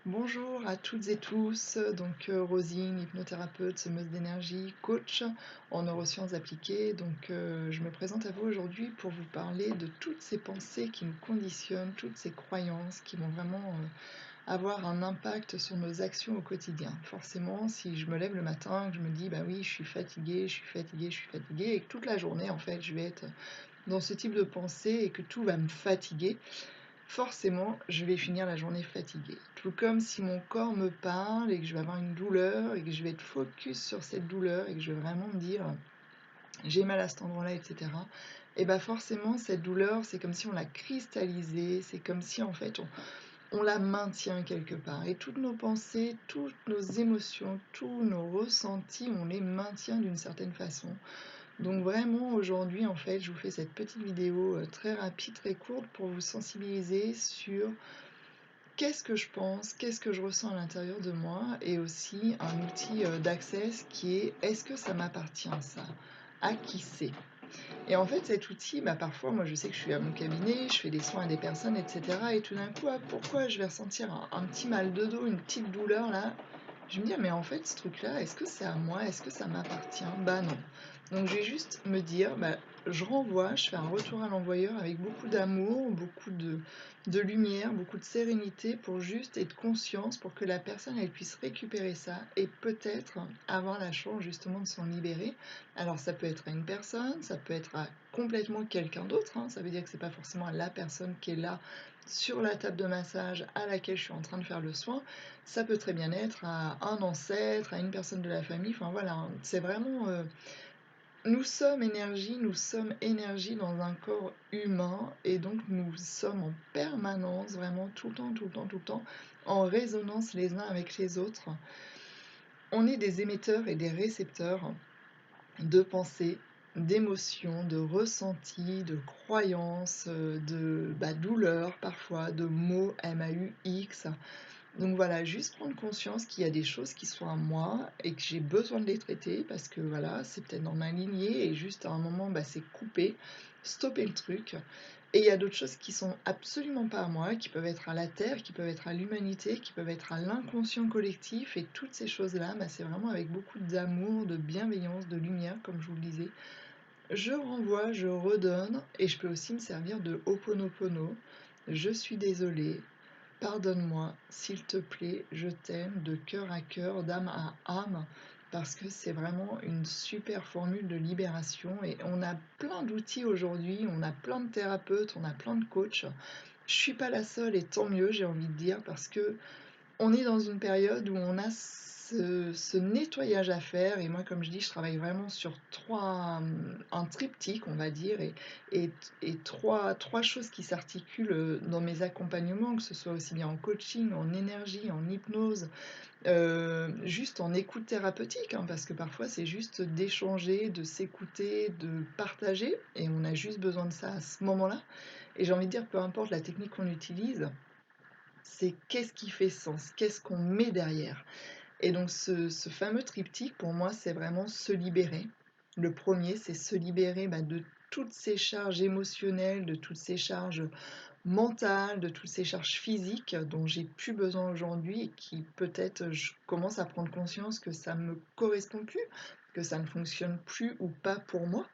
Bonjour à toutes et tous, Rosine, hypnothérapeute, semeuse d'énergie, coach en neurosciences appliquées. Je me présente à vous aujourd'hui pour vous parler de toutes ces pensées qui nous conditionnent, toutes ces croyances qui vont vraiment, avoir un impact sur nos actions au quotidien. Forcément, si je me lève le matin, que je me dis: «Bah oui, je suis fatiguée, je suis fatiguée, je suis fatiguée» et que toute la journée, en fait, je vais être dans ce type de pensée et que tout va me fatiguer, forcément, je vais finir la journée fatiguée. Tout comme si mon corps me parle et que je vais avoir une douleur et que je vais être focus sur cette douleur et que je vais vraiment me dire: «J'ai mal à cet endroit-là» et cetera. Et bah, forcément cette douleur, c'est comme si on l'a cristallisée, c'est comme si en fait on la maintient quelque part et toutes nos pensées, toutes nos émotions, tous nos ressentis, on les maintient d'une certaine façon. Donc vraiment aujourd'hui, en fait, je vous fais cette petite vidéo, très rapide, très courte pour vous sensibiliser sur qu'est-ce que je pense, qu'est-ce que je ressens à l'intérieur de moi et aussi un outil, d'Access qui est: «Est-ce que ça m'appartient ça? À qui c'est?» Et en fait cet outil, bah, parfois moi je sais que je suis à mon cabinet, je fais des soins à des personnes et cetera et tout d'un coup, ah, pourquoi je vais ressentir un petit mal de dos, une petite douleur là? Je vais me dire: «Mais en fait ce truc-là, est-ce que c'est à moi? Est-ce que ça m'appartient?» Bah non. Donc je vais juste me dire: «Bah, je renvoie, je fais un retour à l'envoyeur avec beaucoup d'amour, beaucoup de lumière, beaucoup de sérénité pour juste et de conscience pour que la personne, elle puisse récupérer ça et peut-être avoir la chance justement de s'en libérer». Alors ça peut être à une personne, ça peut être à complètement quelqu'un d'autre, hein. Ça veut dire que c'est pas forcément à la personne qui est là, sur la table de massage à laquelle je suis en train de faire le soin. Ça peut très bien être à un ancêtre, à une personne de la famille, enfin voilà, hein. C'est vraiment, nous sommes énergie dans un corps humain et donc nous sommes en permanence, vraiment tout le temps, tout le temps, tout le temps, en résonance les uns avec les autres. On est des émetteurs et des récepteurs de pensées, d'émotions, de ressentis, de croyances, bah, douleurs parfois, de mots MAUX. Donc voilà, juste prendre conscience qu'il y a des choses qui sont à moi et que j'ai besoin de les traiter parce que voilà, c'est peut-être dans ma lignée et juste à un moment, bah, c'est couper, stopper le truc. Et il y a d'autres choses qui sont absolument pas à moi, qui peuvent être à la terre, qui peuvent être à l'humanité, qui peuvent être à l'inconscient collectif et toutes ces choses-là, bah, c'est vraiment avec beaucoup d'amour, de bienveillance, de lumière, comme je vous le disais. Je renvoie, je redonne et je peux aussi me servir de Ho'oponopono. Je suis désolée, pardonne-moi, s'il te plaît, je t'aime de cœur à cœur, d'âme à âme, parce que c'est vraiment une super formule de libération et on a plein d'outils aujourd'hui, on a plein de thérapeutes, on a plein de coachs. Je suis pas la seule et tant mieux, j'ai envie de dire, parce que on est dans une période où on a ce nettoyage à faire et moi, comme je dis, je travaille vraiment sur un triptyque, on va dire et et trois choses qui s'articulent, dans mes accompagnements, que ce soit aussi bien en coaching, en énergie, en hypnose, juste en écoute thérapeutique, hein, parce que parfois c'est juste d'échanger, de s'écouter, de partager et on a juste besoin de ça à ce moment-là et j'ai envie de dire, peu importe la technique qu'on utilise, c'est qu'est-ce qui fait sens? Qu'est-ce qu'on met derrière? Et donc ce fameux triptyque pour moi, c'est vraiment se libérer. Le premier, c'est se libérer, bah, de toutes ces charges émotionnelles, de toutes ces charges mentales, de toutes ces charges physiques dont j'ai plus besoin aujourd'hui et qui peut-être, je commence à prendre conscience que ça me correspond plus, que ça ne fonctionne plus ou pas pour moi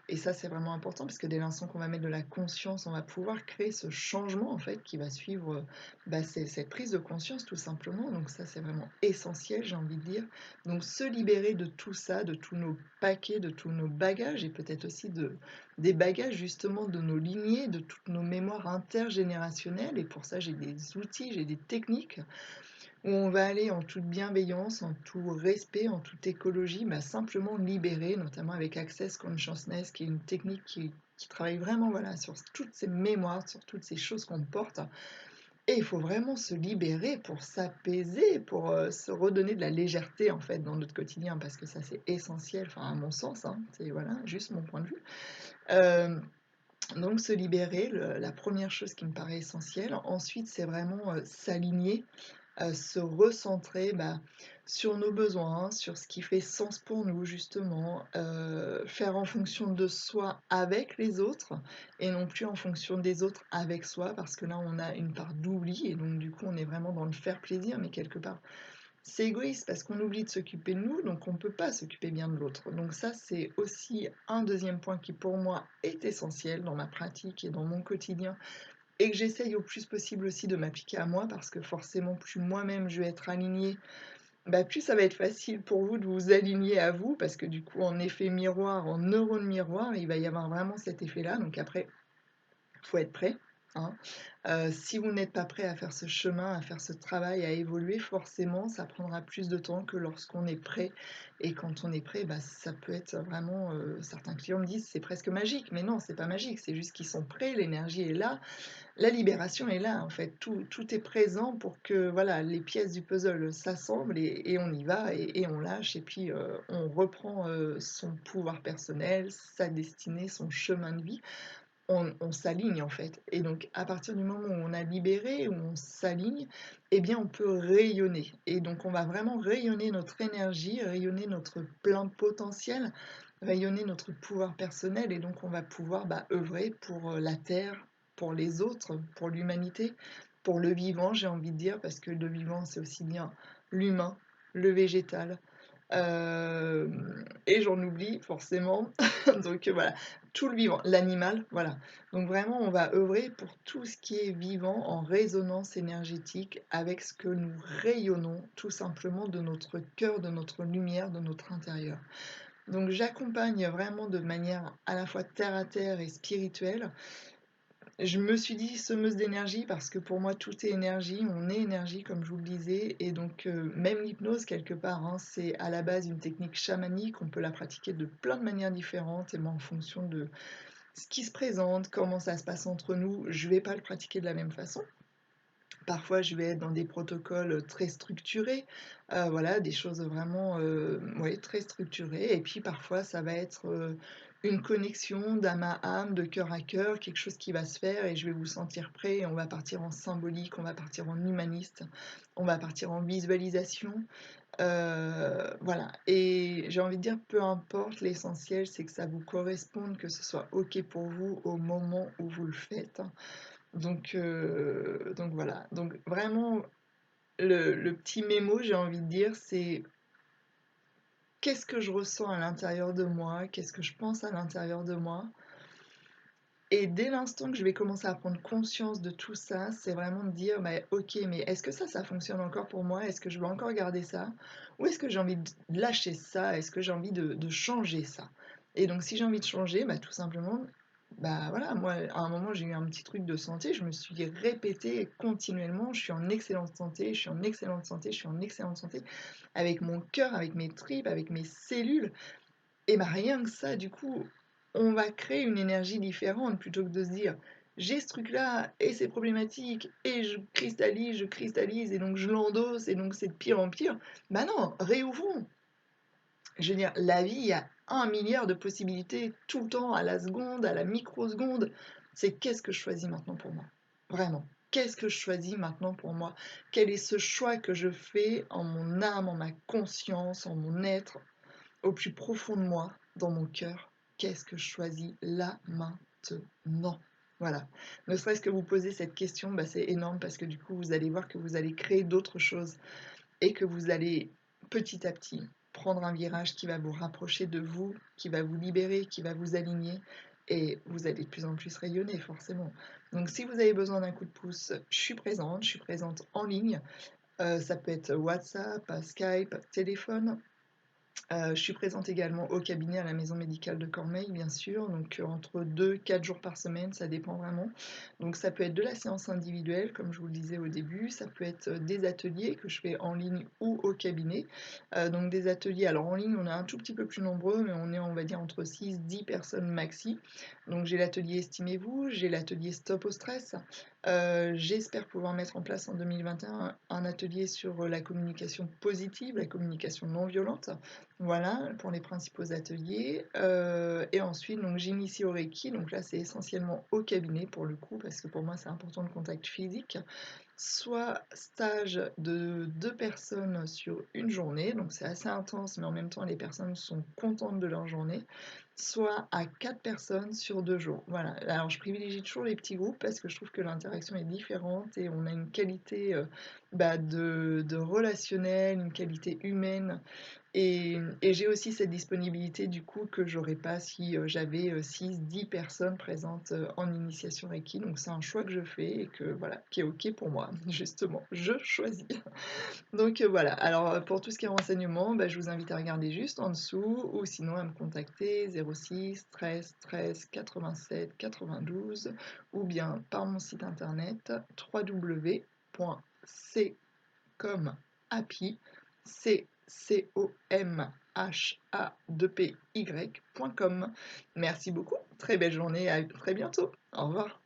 et ça, c'est vraiment important parce que dès l'instant qu'on va mettre de la conscience, on va pouvoir créer ce changement en fait qui va suivre, bah, c'est cette prise de conscience tout simplement donc ça, c'est vraiment essentiel, j'ai envie de dire. Donc se libérer de tout ça, de tous nos paquets, de tous nos bagages et peut-être aussi des bagages justement de nos lignées, de toutes nos mémoires intergénérationnelles et pour ça j'ai des outils, j'ai des techniques où on va aller en toute bienveillance, en tout respect, en toute écologie, bah, simplement libérer, notamment avec Access Consciousness qui est une technique qui travaille vraiment, voilà, sur toutes ces mémoires, sur toutes ces choses qu'on porte et il faut vraiment se libérer pour s'apaiser, pour, se redonner de la légèreté, en fait, dans notre quotidien parce que ça, c'est essentiel, enfin, à mon sens, hein, c'est voilà, juste mon point de vue. Hem Donc se libérer, la première chose qui me paraît essentielle. Ensuite, c'est vraiment, s'aligner. se recentrer, sur nos besoins, sur ce qui fait sens pour nous justement, faire en fonction de soi avec les autres et non plus en fonction des autres avec soi parce que là on a une part d'oubli et donc du coup on est vraiment dans le faire plaisir mais quelque part c'est égoïste parce qu'on oublie de s'occuper de nous, donc on ne peut pas s'occuper bien de l'autre. Donc ça, c'est aussi un deuxième point qui pour moi est essentiel dans ma pratique et dans mon quotidien et que j'essaye au plus possible aussi de m'appliquer à moi parce que forcément, plus moi-même je vais être alignée, plus ça va être facile pour vous de vous aligner à vous parce que du coup, en effet miroir, en neurone miroir, il va y avoir vraiment cet effet-là. Donc après, faut être prêt, hein. Si vous n'êtes pas prêt à faire ce chemin, à faire ce travail, à évoluer, forcément, ça prendra plus de temps que lorsqu'on est prêt et quand on est prêt, ça peut être vraiment, certains clients me disent: «C'est presque magique», mais non, c'est pas magique, c'est juste qu'ils sont prêts, l'énergie est là, la libération est là, en fait. Tout est présent pour que, voilà, les pièces du puzzle s'assemblent et on y va et on lâche et puis, on reprend, son pouvoir personnel, sa destinée, son chemin de vie on s'aligne en fait et donc à partir du moment où on a libéré, où on s'aligne, eh bien on peut rayonner et donc on va vraiment rayonner notre énergie, rayonner notre plein potentiel, rayonner notre pouvoir personnel et donc on va pouvoir, œuvrer pour, la terre, pour les autres, pour l'humanité, pour le vivant, j'ai envie de dire parce que le vivant, c'est aussi bien l'humain, le végétal, et j'en oublie forcément donc voilà, tout le vivant, l'animal, voilà. Donc vraiment, on va œuvrer pour tout ce qui est vivant en résonance énergétique avec ce que nous rayonnons tout simplement de notre cœur, de notre lumière, de notre intérieur. Donc j'accompagne vraiment de manière à la fois terre à terre et spirituelle. Je me suis dit semeuse d'énergie parce que pour moi tout est énergie, on est énergie comme je vous le disais et donc même l'hypnose quelque part, hein, c'est à la base une technique chamanique, on peut la pratiquer de plein de manières différentes et moi en fonction de ce qui se présente, comment ça se passe entre nous, je vais pas le pratiquer de la même façon. Parfois, je vais être dans des protocoles, très structurés, voilà, des choses vraiment, ouais, très structurées et puis parfois ça va être, une connexion d'âme à âme, de cœur à cœur, quelque chose qui va se faire et je vais vous sentir prêt et on va partir en symbolique, on va partir en humaniste, on va partir en visualisation, voilà et j'ai envie de dire peu importe, l'essentiel c'est que ça vous corresponde, que ce soit OK pour vous au moment où vous le faites. Donc voilà, donc vraiment le petit mémo, j'ai envie de dire, c'est qu'est-ce que je ressens à l'intérieur de moi? Qu'est-ce que je pense à l'intérieur de moi? Et dès l'instant que je vais commencer à prendre conscience de tout ça, c'est vraiment de dire: OK, mais est-ce que ça fonctionne encore pour moi? Est-ce que je veux encore garder ça? Ou est-ce que j'ai envie de lâcher ça? Est-ce que j'ai envie de changer ça?» Et donc si j'ai envie de changer, tout simplement, voilà, moi, à un moment, j'ai eu un petit truc de santé, je me suis répétée continuellement: «Je suis en excellente santé, je suis en excellente santé, je suis en excellente santé», avec mon cœur, avec mes tripes, avec mes cellules et rien que ça, du coup, on va créer une énergie différente plutôt que de se dire: «J'ai ce truc-là et c'est problématique et je cristallise et donc je l'endosse et donc c'est de pire en pire». Non, réouvrons. Je veux dire, la vie, il y a 1 milliard de possibilités tout le temps, à la seconde, à la microseconde. C'est qu'est-ce que je choisis maintenant pour moi? Vraiment. Qu'est-ce que je choisis maintenant pour moi? Quel est ce choix que je fais en mon âme, en ma conscience, en mon être? Au plus profond de moi, dans mon cœur, qu'est-ce que je choisis là, maintenant? Voilà. Ne serait-ce que vous poser cette question, c'est énorme parce que du coup, vous allez voir que vous allez créer d'autres choses et que vous allez petit à petit prendre un virage qui va vous rapprocher de vous, qui va vous libérer, qui va vous aligner et vous allez de plus en plus rayonner forcément. Donc si vous avez besoin d'un coup de pouce, je suis présente en ligne, ça peut être WhatsApp, Skype, téléphone. Je suis présente également au cabinet à la maison médicale de Cormeilles, bien sûr, donc entre 2 4 jours par semaine, ça dépend vraiment. Donc ça peut être de la séance individuelle, comme je vous le disais au début, ça peut être, des ateliers que je fais en ligne ou au cabinet. Donc des ateliers alors en ligne, on est un tout petit peu plus nombreux, mais on est, on va dire, entre 6 10 personnes maxi. Donc j'ai l'atelier Estimez-vous, j'ai l'atelier Stop au stress. J'espère pouvoir mettre en place en 2021 un atelier sur la communication positive, la communication non violente. Voilà, pour les principaux ateliers. Et ensuite, donc j'initie au Reiki. Donc là, c'est essentiellement au cabinet pour le coup, parce que pour moi, c'est important le contact physique. Soit stage de 2 personnes sur une journée, donc c'est assez intense, mais en même temps, les personnes sont contentes de leur journée. Soit à 4 personnes sur 2 jours. Voilà. Alors, je privilégie toujours les petits groupes parce que je trouve que l'interaction est différente et on a une qualité de relationnel, une qualité humaine. Et j'ai aussi cette disponibilité du coup que j'aurais pas si j'avais 6-10 personnes présentes en initiation Reiki. Donc c'est un choix que je fais et que voilà, qui est OK pour moi, justement. Je choisis. Donc voilà, alors pour tout ce qui est renseignement, bah, je vous invite à regarder juste en dessous ou sinon à me contacter 06 13 13 87 92 ou bien par mon site internet www.c comme happy, CCOMHA2PY.com. Merci beaucoup, très belle journée, à très bientôt. Au revoir.